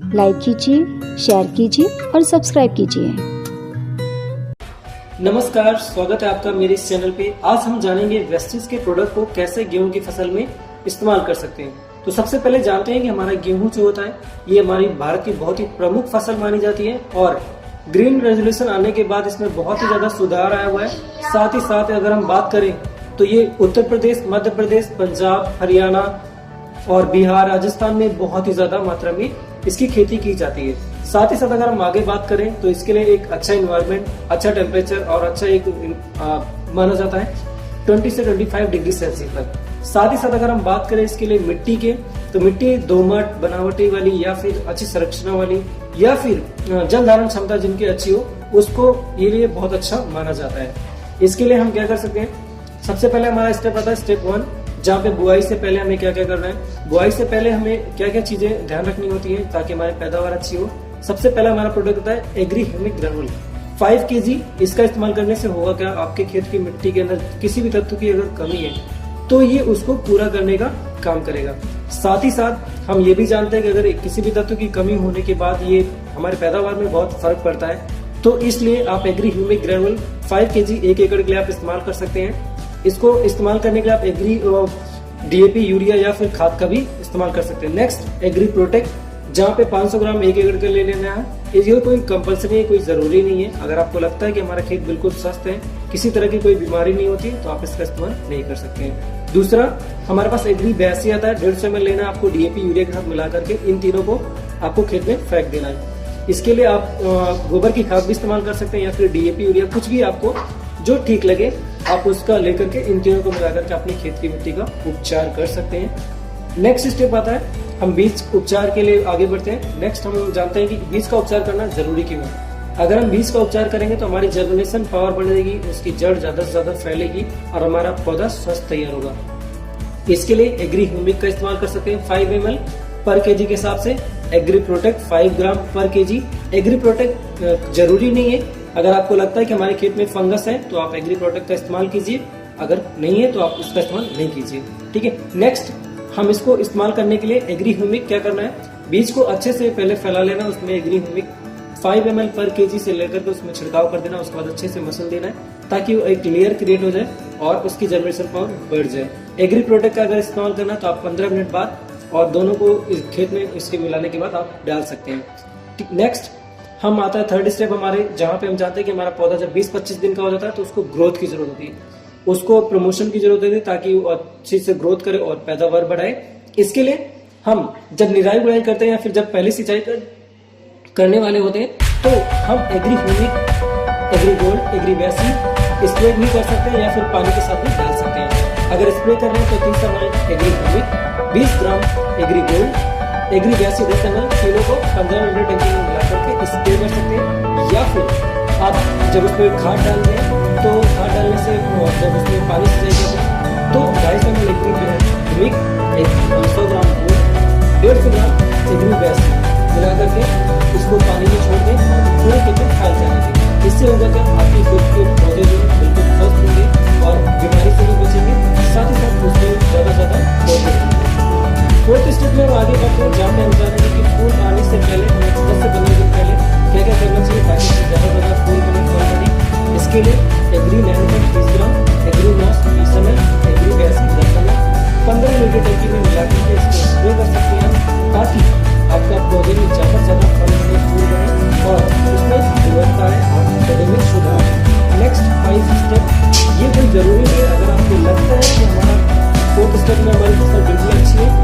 Like कीजिए, share कीजिए और सब्सक्राइब कीजिए। नमस्कार, स्वागत है आपका मेरे इस चैनल पे। आज हम जानेंगे वेस्टीज के प्रोडक्ट को कैसे गेहूं की फसल में इस्तेमाल कर सकते हैं। तो सबसे पहले जानते हैं कि हमारा गेहूं जो होता है ये हमारी भारत की बहुत ही प्रमुख फसल मानी जाती है और ग्रीन रेजोल्यूशन आने के बाद इसमें बहुत ही ज्यादा सुधार आया हुआ है। साथ ही साथ अगर हम बात करें तो ये उत्तर प्रदेश, मध्य प्रदेश, पंजाब, हरियाणा और बिहार, राजस्थान में बहुत ही ज्यादा मात्रा में इसकी खेती की जाती है। साथ ही साथ अगर हम आगे बात करें तो इसके लिए एक अच्छा इन्वायरमेंट, अच्छा टेम्परेचर और अच्छा एक माना जाता है 20 से 25 डिग्री सेल्सियस तक। साथ ही साथ अगर हम बात करें इसके लिए मिट्टी के, तो मिट्टी दोमट, बनावटी वाली या फिर अच्छी संरचना वाली या फिर जल धारण क्षमता जिनकी अच्छी हो, उसको ये लिए बहुत अच्छा माना जाता है। इसके लिए हम क्या कर सकते हैं, सबसे पहले हमारा स्टेप आता है स्टेप 1, जहाँ पे बुआई से पहले हमें क्या क्या करना है। बुआई से पहले हमें क्या क्या चीजें ध्यान रखनी होती है ताकि हमारी पैदावार अच्छी हो। सबसे पहला हमारा प्रोडक्ट होता है एग्री ह्यूमिक ग्रेनुल 5 kg। इसका इस्तेमाल करने से होगा क्या, आपके खेत की मिट्टी के अंदर किसी भी तत्व की अगर कमी है तो ये उसको पूरा करने का काम करेगा। साथ ही साथ हम ये भी जानते हैं कि अगर किसी भी तत्व की कमी होने के बाद ये हमारे पैदावार में बहुत फर्क पड़ता है, तो इसलिए आप एग्री ह्यूमिक ग्रेनुल 5 kg 1 एकड़ के लिए आप इस्तेमाल कर सकते हैं। इसको इस्तेमाल करने के लिए आप एग्री DAP, यूरिया या फिर खाद का भी इस्तेमाल कर सकते हैं। नेक्स्ट एग्री प्रोटेक्ट, जहाँ पे 500 ग्राम 1 एकड़ के लिए लेना है। ये कोई कंपल्सरी है, कोई जरूरी नहीं है। अगर आपको लगता है कि हमारा खेत बिल्कुल स्वस्थ है, किसी तरह की कोई बीमारी नहीं होती, तो आप इसका इस्तेमाल नहीं कर सकते हैं। दूसरा हमारे पास एग्री 82 आता है, 150 ml लेना है आपको DAP, यूरिया के साथ मिला करके। इन तीनों को आपको खेत में फेंक देना है। इसके लिए आप गोबर की खाद भी इस्तेमाल कर सकते हैं या फिर DAP, यूरिया, कुछ भी आपको जो ठीक लगे आप उसका लेकर के इन तीनों को मिलाकर के अपनी खेत की मिट्टी का उपचार कर सकते हैं। नेक्स्ट स्टेप आता है, हम बीज उपचार के लिए आगे बढ़ते हैं। नेक्स्ट हम जानते हैं कि बीज का उपचार करना जरूरी क्यों है। अगर हम बीज का उपचार करेंगे तो हमारी जर्मिनेशन पावर बढ़ेगी, उसकी जड़ ज्यादा से ज्यादा फैलेगी और हमारा पौधा स्वस्थ तैयार होगा। इसके लिए एग्री ह्यूमिक का इस्तेमाल कर सकते हैं 5 ml पर kg के हिसाब से। एग्री प्रोटेक्ट 5 ग्राम पर kg। एग्री प्रोटेक्ट जरूरी नहीं है, अगर आपको लगता है कि हमारे खेत में फंगस है तो आप एग्री प्रोटेक्ट का इस्तेमाल कीजिए, अगर नहीं है तो आप उसका इस्तेमाल नहीं कीजिए। ठीक है। नेक्स्ट हम इसको इस्तेमाल करने के लिए एग्री ह्यूमिक क्या करना है, बीज को अच्छे से पहले फैला लेना, उसमें एग्री ह्यूमिक 5 ml पर kg से लेकर के उसमें छिड़काव कर देना। उसके बाद अच्छे से मसल देना है ताकि वो एक लेयर क्रिएट हो जाए और उसकी जनरेशन पावर बढ़ जाए। एग्री प्रोटेक्ट का अगर इस्तेमाल करना तो आप 15 मिनट बाद और दोनों को इस खेत में इसके मिलाने के बाद आप डाल सकते हैं। नेक्स्ट हम आता है थर्ड स्टेप हमारे, जहाँ पे हम जानते हैं कि हमारा पौधा जब 20-25 दिन का हो जाता है तो उसको ग्रोथ की जरूरत होती है, उसको प्रमोशन की जरूरत होती है ताकि वो अच्छी से ग्रोथ करे और पैदावार बढ़ाए। इसके लिए हम जब निराई गुड़ाई करते हैं या फिर जब पहली सिंचाई करने वाले होते हैं तो हम Agri Humic, Agri Gold, Agri 82 spray भी कर सकते हैं या फिर पानी के साथ भी डाल सकते हैं। अगर स्प्रे कर रहे हैं तो 30 ml एग्री ह्यूमिक, 20 ग्राम एग्री गोल्ड, एग्री 82 10 ml तीनों को 15 लीटर टंकी में मिला करके स्प्रे कर सकते हैं। या फिर आप जब उसमें खाद डाल दें तो खाद डालने से जब उसमें पानी सिंचाई करते हैं तो 250 ml Agri Humic, 100 gram Gold, 150 gram Agri 82 मिला करके इसको पानी में छोड़ दें और पूरे खेत में फैल जाने दें। इससे होगा क्या, आपके खेत के पौधे जो बिल्कुल स्वस्थ होंगे और बीमारी से भी बचेंगे, साथ ही साथ उसमें ज्यादा पौधे होंगे। फोर्थ स्टेप में हम आगे बढ़ते हैं, जहाँ पे हम जानेंगे कि फूल आने से पहले हमें 10 से 15 दिन पहले क्या क्या करना चाहिए ताकि ज्यादा फूल बने, फल बने। इसके लिए एग्री 30 ग्राम, एग्री नॉस 20 ml, एग्री 82 10 ml 15 लीटर टंकी में मिला करके इसको स्प्रे कर सकते हैं ताकि आपका पौधे में ज्यादा से ज्यादा फल बने, फूल बने और उसमें गुणवत्ता है और पौधे में सुधार। नेक्स्ट 5 स्टेप ये कोई जरूरी है, अगर आपको लगता है कि हमारा 4th स्टेप में हमारी फसल बिल्कुल अच्छी है